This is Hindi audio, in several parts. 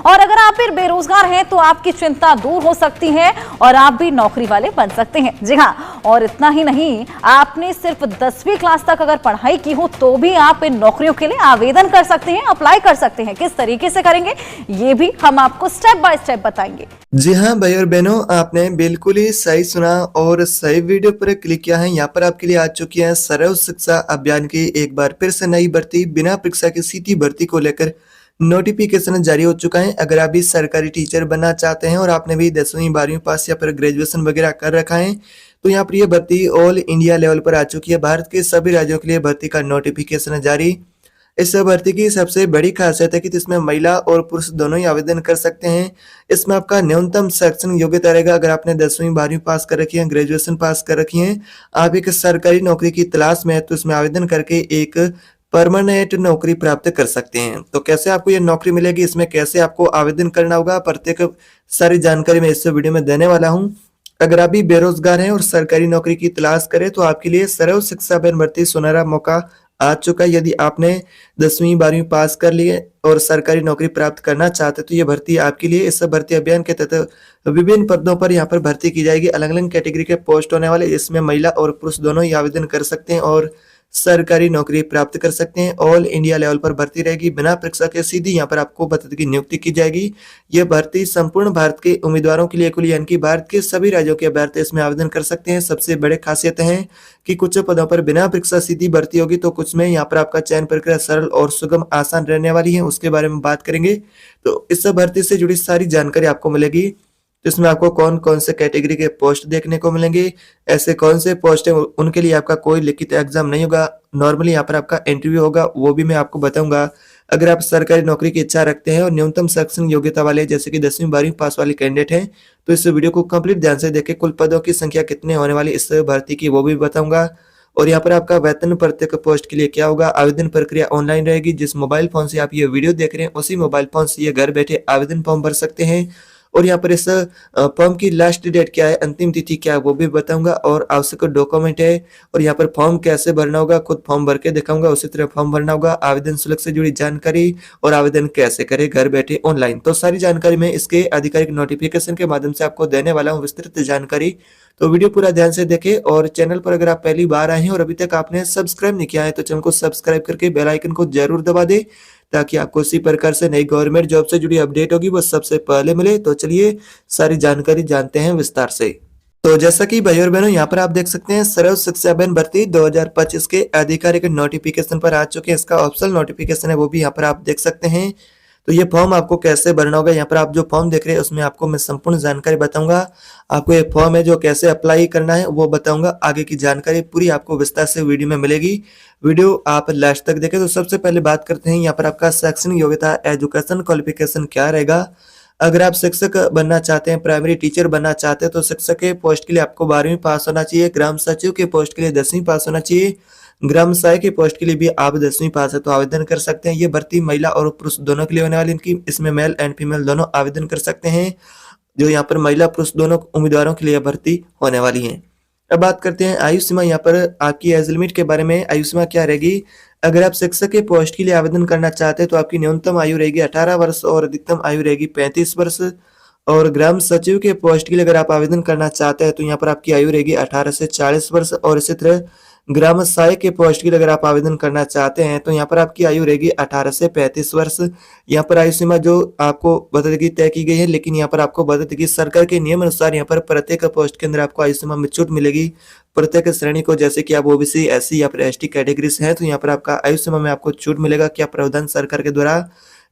और अगर आप फिर बेरोजगार हैं तो आपकी चिंता दूर हो सकती है और आप भी नौकरी वाले बन सकते हैं। जी हाँ, और इतना ही नहीं, आपने सिर्फ 10वीं क्लास तक अगर पढ़ाई की हो तो भी आप इन नौकरियों के लिए आवेदन कर सकते हैं, अप्लाई कर सकते हैं। किस तरीके से करेंगे ये भी हम आपको स्टेप बाय स्टेप बताएंगे। जी हाँ भाई और बहनों, आपने बिल्कुल ही सही सुना और सही वीडियो पर क्लिक किया है। यहाँ पर आपके लिए आ चुकी है सर्व शिक्षा अभियान की एक बार फिर से नई भर्ती, बिना परीक्षा की सीधी भर्ती को लेकर नोटिफिकेशन जारी हो चुका है। अगर आप भी सरकारी टीचर बनना चाहते हैं और आपने भी 10वीं 12वीं पास या फिर ग्रेजुएशन वगैरह कर रखा है तो यहाँ पर यह भर्ती ऑल इंडिया लेवल पर आ चुकी है। भारत के सभी राज्यों के लिए भर्ती का नोटिफिकेशन जारी। इस भर्ती की सबसे बड़ी खासियत है कि इसमें महिला और पुरुष दोनों ही आवेदन कर सकते हैं। इसमें आपका न्यूनतम शैक्षणिक योग्यता रहेगा। अगर आपने 10वीं 12वीं पास कर रखी है, ग्रेजुएशन पास कर रखी है, आप एक सरकारी नौकरी की तलाश में है तो इसमें आवेदन करके एक परमानेंट नौकरी प्राप्त कर सकते हैं। तो कैसे आपको ये नौकरी मिलेगी, इसमें कैसे आपको आवेदन करना होगा, प्रत्येक सारी जानकारी मैं इस वीडियो में देने वाला हूँ। अगर आप भी बेरोजगार हैं और सरकारी नौकरी की तलाश करें तो आपके लिए सर्व शिक्षा अभियान भर्ती सुनहरा मौका आ चुका है। यदि आपने 10वीं 12वीं पास कर लिए और सरकारी नौकरी प्राप्त करना चाहते तो ये भर्ती आपके लिए। इस भर्ती अभियान के तहत विभिन्न पदों पर यहाँ पर भर्ती की जाएगी। अलग अलग कैटेगरी के पोस्ट होने वाले, इसमें महिला और पुरुष दोनों ही आवेदन कर सकते हैं और सरकारी नौकरी प्राप्त कर सकते हैं। ऑल इंडिया लेवल पर भर्ती रहेगी, बिना परीक्षा के सीधी यहाँ पर आपको पद की नियुक्ति की जाएगी। यह भर्ती संपूर्ण भारत के उम्मीदवारों के लिए खुली, यानी कि भारत के सभी राज्यों के अभ्यर्थी इसमें आवेदन कर सकते हैं। सबसे बड़े खासियत है कि कुछ पदों पर बिना परीक्षा सीधी भर्ती होगी तो कुछ में यहाँ पर आपका चयन प्रक्रिया सरल और सुगम आसान रहने वाली है, उसके बारे में बात करेंगे। तो इस भर्ती से जुड़ी सारी जानकारी आपको मिलेगी। तो इसमें आपको कौन कौन से कैटेगरी के पोस्ट देखने को मिलेंगे, ऐसे कौन से पोस्ट है उनके लिए आपका कोई लिखित एग्जाम नहीं होगा, नॉर्मली यहाँ पर आपका इंटरव्यू होगा, वो भी मैं आपको बताऊंगा। अगर आप सरकारी नौकरी की इच्छा रखते हैं और न्यूनतम शैक्षणिक योग्यता वाले जैसे कि 10वीं 12वीं पास वाले कैंडिडेट हैं तो इस वीडियो को कंप्लीट ध्यान से देखें। कुल पदों की संख्या कितने होने वाली इस भर्ती की वो भी बताऊंगा। और यहाँ पर आपका वेतन प्रत्येक पोस्ट के लिए क्या होगा। आवेदन प्रक्रिया ऑनलाइन रहेगी। जिस मोबाइल फोन से आप ये वीडियो देख रहे हैं उसी मोबाइल फोन से ये घर बैठे आवेदन फॉर्म भर सकते हैं। और यहाँ पर इस फॉर्म की लास्ट डेट क्या है, अंतिम तिथि क्या है वो भी बताऊंगा। और आवश्यक डॉक्यूमेंट है और यहाँ पर फॉर्म कैसे भरना होगा खुद फॉर्म भर के दिखाऊंगा, उसी तरह फॉर्म भरना होगा। आवेदन शुल्क से जुड़ी जानकारी और आवेदन कैसे करें घर बैठे ऑनलाइन, तो सारी जानकारी मैं इसके आधिकारिक नोटिफिकेशन के माध्यम से आपको देने वाला हूँ, विस्तृत जानकारी। तो वीडियो पूरा ध्यान से देखें। और चैनल पर अगर आप पहली बार आए हैं और अभी तक आपने सब्सक्राइब नहीं किया है तो चैनल को सब्सक्राइब करके बेल आइकन को जरूर दबा दे ताकि आपको इसी प्रकार से नई गवर्नमेंट जॉब से जुड़ी अपडेट होगी वो सबसे पहले मिले। तो चलिए सारी जानकारी जानते हैं विस्तार से। तो जैसा कि भाई और बहनों यहाँ पर आप देख सकते हैं सर्व शिक्षा अभियान भर्ती 2025 के आधिकारिक नोटिफिकेशन पर आ चुके हैं। इसका ऑप्शनल नोटिफिकेशन है वो भी यहाँ पर आप देख सकते हैं। तो ये फॉर्म आपको कैसे भरना होगा, यहाँ पर आप जो फॉर्म देख रहे हैं उसमें आपको मैं संपूर्ण जानकारी बताऊंगा। आपको ये फॉर्म है जो कैसे अप्लाई करना है वो बताऊंगा। आगे की जानकारी पूरी आपको विस्तार से वीडियो में मिलेगी। वीडियो आप लास्ट तक देखें। तो सबसे पहले बात करते हैं यहाँ पर आपका शैक्षणिक योग्यता, एजुकेशन क्वालिफिकेशन क्या रहेगा। अगर आप शिक्षक बनना चाहते हैं, प्राइमरी टीचर बनना चाहते हैं तो शिक्षक के पोस्ट के लिए आपको 12वीं पास होना चाहिए। ग्राम सचिव के पोस्ट के लिए 10वीं पास होना चाहिए। ग्राम सहायक के पोस्ट के लिए भी आप 10वीं पास है तो आवेदन कर सकते हैं। ये भर्ती महिला और पुरुष दोनों के लिए होने वाली, इनकी इसमें मेल एंड फीमेल दोनों आवेदन कर सकते हैं। जो यहाँ पर महिला पुरुष दोनों उम्मीदवारों के लिए भर्ती होने वाली है। अब बात करते हैं आयु सीमा। यहाँ पर आपकी एज लिमिट के बारे में, आयु सीमा क्या रहेगी। अगर आप शिक्षक के पोस्ट के लिए आवेदन करना चाहते हैं तो आपकी न्यूनतम आयु रहेगी 18 वर्ष और अधिकतम आयु रहेगी 35 वर्ष। और ग्राम सचिव के पोस्ट के लिए अगर आप आवेदन करना चाहते हैं तो यहाँ पर आपकी आयु रहेगी 18 से 40 वर्ष। और इसी तरह ग्राम सहायक के पोस्ट के लिए अगर आप आवेदन करना चाहते हैं तो यहाँ पर आपकी आयु रहेगी 18 से 35 वर्ष। यहाँ पर आयु सीमा जो आपको बता देगी तय की गई है, लेकिन यहाँ पर आपको बता देगी सरकार के नियम अनुसार यहाँ पर प्रत्येक पोस्ट के अंदर आपको आयु सीमा में छूट मिलेगी। प्रत्येक श्रेणी को, जैसे कि आप ओबीसी, एससी या फिर एसटी कैटेगरी से हैं तो यहाँ पर आपका आयु सीमा में आपको छूट मिलेगा। क्या प्रावधान सरकार के द्वारा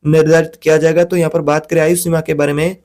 निर्धारित किया जाएगा। तो यहाँ पर बात करें आयु सीमा के बारे में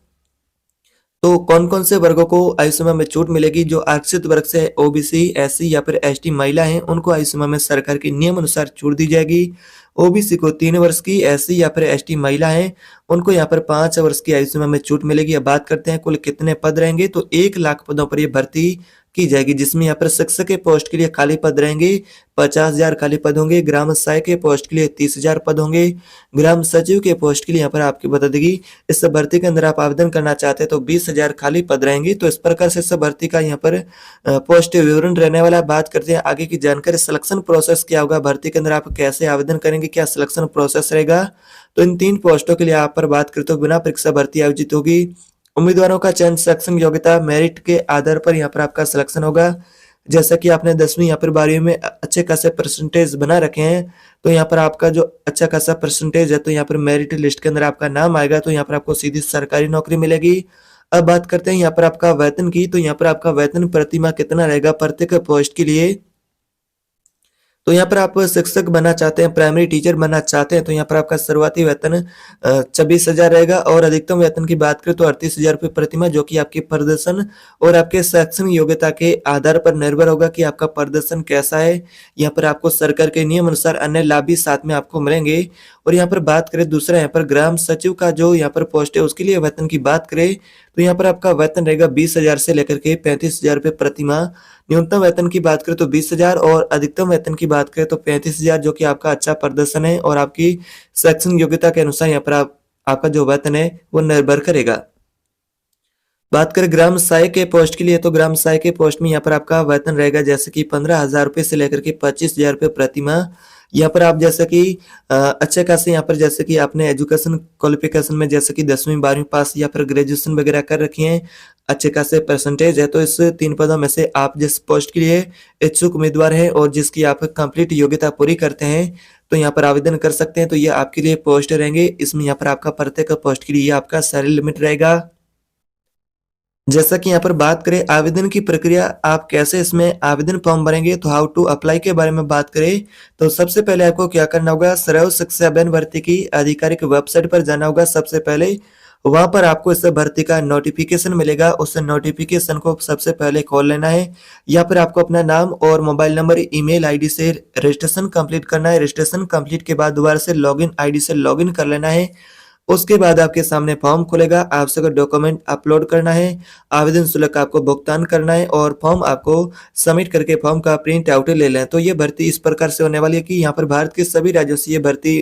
तो कौन कौन से वर्गों को आयु सीमा में छूट मिलेगी। जो आरक्षित वर्ग से ओबीसी, एससी या फिर एसटी महिला हैं उनको आयु सीमा में सरकार के नियम अनुसार छूट दी जाएगी। ओबीसी को 3 वर्ष की, एससी या फिर एसटी महिला हैं उनको यहाँ पर 5 वर्ष की आयु सीमा में छूट मिलेगी। अब बात करते हैं कुल कितने पद रहेंगे। तो 1 लाख पदों पर यह भर्ती की जाएगी, जिसमें यहाँ पर शिक्षक के पोस्ट के लिए खाली पद रहेंगे 50,000 खाली पद होंगे। ग्राम सहायक के पोस्ट के लिए 30,000 पद होंगे। ग्राम सचिव के पोस्ट के लिए यहाँ पर आपकी बता देगी इस भर्ती के अंदर आप आवेदन करना चाहते हैं तो 20,000 खाली पद रहेंगे। तो इस प्रकार से इस भर्ती का यहाँ पर पोस्ट विवरण रहने वाला। बात करते हैं आगे की जानकारी, सिलेक्शन प्रोसेस क्या होगा, भर्ती के अंदर आप कैसे आवेदन करेंगे, क्या सिलेक्शन प्रोसेस रहेगा। तो इन 3 पोस्टों के लिए आप पर बात करें तो बिना परीक्षा भर्ती आयोजित होगी। उम्मीदवारों का चयन शैक्षणिक योग्यता मेरिट के आधार पर यहाँ पर आपका सिलेक्शन होगा। जैसा कि आपने 10वीं या फिर 12वीं में अच्छे खासे परसेंटेज बना रखे हैं तो यहाँ पर आपका जो अच्छा खासा परसेंटेज है तो यहाँ पर मेरिट लिस्ट के अंदर आपका नाम आएगा, तो यहाँ पर आपको सीधी सरकारी नौकरी मिलेगी। अब बात करते हैं यहाँ पर आपका वेतन की, तो यहाँ पर आपका वेतन प्रतिमाह कितना रहेगा प्रत्येक पोस्ट के लिए। तो यहाँ पर आप शिक्षक बनना चाहते हैं, प्राइमरी टीचर बनना चाहते हैं तो यहाँ पर आपका शुरुआती वेतन 26,000 रहेगा और अधिकतम वेतन की बात करें तो 38,000 रुपये प्रतिमाह, जो कि आपके प्रदर्शन और आपके शैक्षणिक योग्यता के आधार पर निर्भर होगा कि आपका प्रदर्शन कैसा है। यहाँ पर आपको सरकार के नियम अनुसार अन्य लाभ भी साथ में आपको मिलेंगे। और यहाँ पर बात करें दूसरा यहाँ पर ग्राम सचिव का जो यहाँ पर पोस्ट है उसके लिए वेतन की बात करें तो यहाँ पर आपका वेतन रहेगा 20,000 से लेकर के 35,000 रुपये प्रतिमाह। न्यूनतम वेतन की बात करें तो 20,000 और अधिकतम वेतन की बात करें तो 35,000, जो कि आपका अच्छा प्रदर्शन है और आपकी शैक्षणिक योग्यता के अनुसार यहाँ पर आपका जो वेतन है वो निर्भर करेगा। बात करें ग्राम सहायक के पोस्ट के लिए तो ग्राम सहायक के पोस्ट में यहाँ पर आपका वेतन रहेगा जैसे कि 15,000 रुपये से लेकर के 25,000 रुपये प्रतिमाह। यहाँ पर आप जैसे कि अच्छे खासे यहाँ पर जैसे कि आपने एजुकेशन क्वालिफिकेशन में जैसे कि 10वीं 12वीं पास या फिर ग्रेजुएशन वगैरह कर रखी हैं, अच्छे खासे परसेंटेज है, तो इस 3 पदों में से आप जिस पोस्ट के लिए इच्छुक उम्मीदवार हैं और जिसकी आप कंप्लीट योग्यता पूरी करते हैं तो यहाँ पर आवेदन कर सकते हैं। तो ये आपके लिए पोस्ट रहेंगे। इसमें यहाँ पर आपका प्रत्येक पोस्ट के लिए आपका सैलरी लिमिट रहेगा। जैसा कि यहाँ पर बात करें आवेदन की प्रक्रिया, आप कैसे इसमें आवेदन फॉर्म भरेंगे, तो हाउ टू अप्लाई के बारे में बात करें तो सबसे पहले आपको क्या करना होगा, सरव शिक्षा अभियान भर्ती की आधिकारिक वेबसाइट पर जाना होगा। सबसे पहले वहां पर आपको इस भर्ती का नोटिफिकेशन मिलेगा, उस नोटिफिकेशन को सबसे पहले खोल लेना है। या फिर आपको अपना नाम और मोबाइल नंबर ईमेल आईडी से रजिस्ट्रेशन कंप्लीट करना है। रजिस्ट्रेशन कंप्लीट के बाद दोबारा से लॉगिन आईडी से लॉगिन कर लेना है। उसके बाद आपके सामने फॉर्म खुलेगा, आपसे अगर डॉक्यूमेंट अपलोड करना है, आवेदन शुल्क आपको भुगतान करना है और फॉर्म आपको सबमिट करके फॉर्म का प्रिंट आउट ले लें। तो ये भर्ती इस प्रकार से होने वाली है कि यहाँ पर भारत के सभी राज्यों से ये भर्ती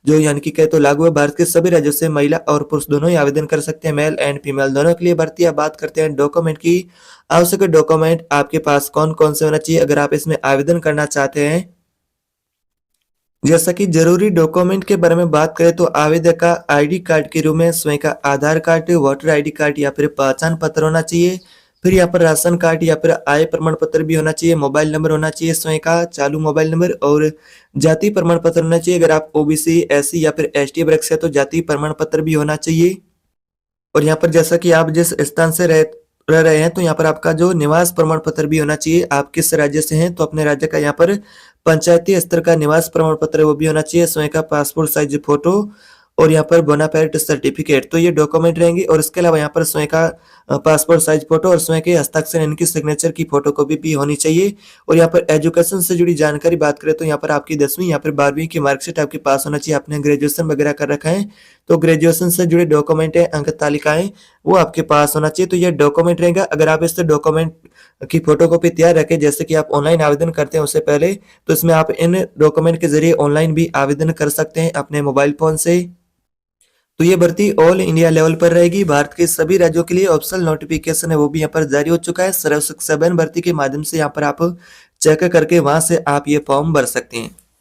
जो यानी कि कहे तो लागू है, भारत के सभी राज्यों से महिला और पुरुष दोनों ही आवेदन कर सकते हैं, मेल एंड फीमेल दोनों के लिए भर्ती। अब बात करते हैं डॉक्यूमेंट की। आवश्यक डॉक्यूमेंट आपके पास कौन कौन से होना चाहिए अगर आप इसमें आवेदन करना चाहते हैं। जैसा कि जरूरी डॉक्यूमेंट के बारे में बात करें तो आवेदक का आईडी कार्ड के रूप में स्वयं का आधार कार्ड, वोटर आईडी कार्ड या फिर पहचान पत्र होना चाहिए। फिर यहाँ पर राशन कार्ड या फिर आय प्रमाण पत्र भी होना चाहिए। मोबाइल नंबर होना चाहिए स्वयं का चालू मोबाइल नंबर और जाति प्रमाण पत्र होना चाहिए। अगर आप ओबीसी एससी या फिर एसटी वर्ग से तो जाति प्रमाण पत्र भी होना चाहिए। और यहाँ पर जैसा कि आप जिस स्थान से रह रहे हैं तो यहाँ पर आपका जो निवास प्रमाण पत्र भी होना चाहिए। आप किस राज्य से हैं तो अपने राज्य का यहाँ पर पंचायती स्तर का निवास प्रमाण पत्र वो भी होना चाहिए। स्वयं का पासपोर्ट साइज फोटो और यहाँ पर बोनाफाइड सर्टिफिकेट, तो ये डॉक्यूमेंट रहेंगे। और इसके अलावा यहाँ पर स्वयं का पासपोर्ट साइज फोटो और स्वयं के हस्ताक्षर इनकी सिग्नेचर की फोटोकॉपी भी होनी चाहिए। और यहाँ पर एजुकेशन से जुड़ी जानकारी बात करें तो यहाँ पर आपकी 10वीं या फिर 12वीं की मार्कशीट आपके पास होना चाहिए। आपने ग्रेजुएशन वगैरह कर रखा है तो ग्रेजुएशन से जुड़े डॉक्यूमेंट है, अंक तालिकाएं वो आपके पास होना चाहिए। तो ये डॉक्यूमेंट रहेगा। अगर आप इस डॉक्यूमेंट की फोटोकॉपी तैयार रखें जैसे कि आप ऑनलाइन आवेदन करते हैं उससे पहले, तो इसमें आप इन डॉक्यूमेंट के जरिए ऑनलाइन भी आवेदन कर सकते हैं अपने मोबाइल फोन से। तो ये भर्ती ऑल इंडिया लेवल पर रहेगी। भारत के सभी राज्यों के लिए ऑफिशियल नोटिफिकेशन है वो भी यहाँ पर जारी हो चुका है। सर्व शिक्षा अभियान भर्ती के माध्यम से यहाँ पर आप चेक करके वहां से आप ये फॉर्म भर सकते हैं।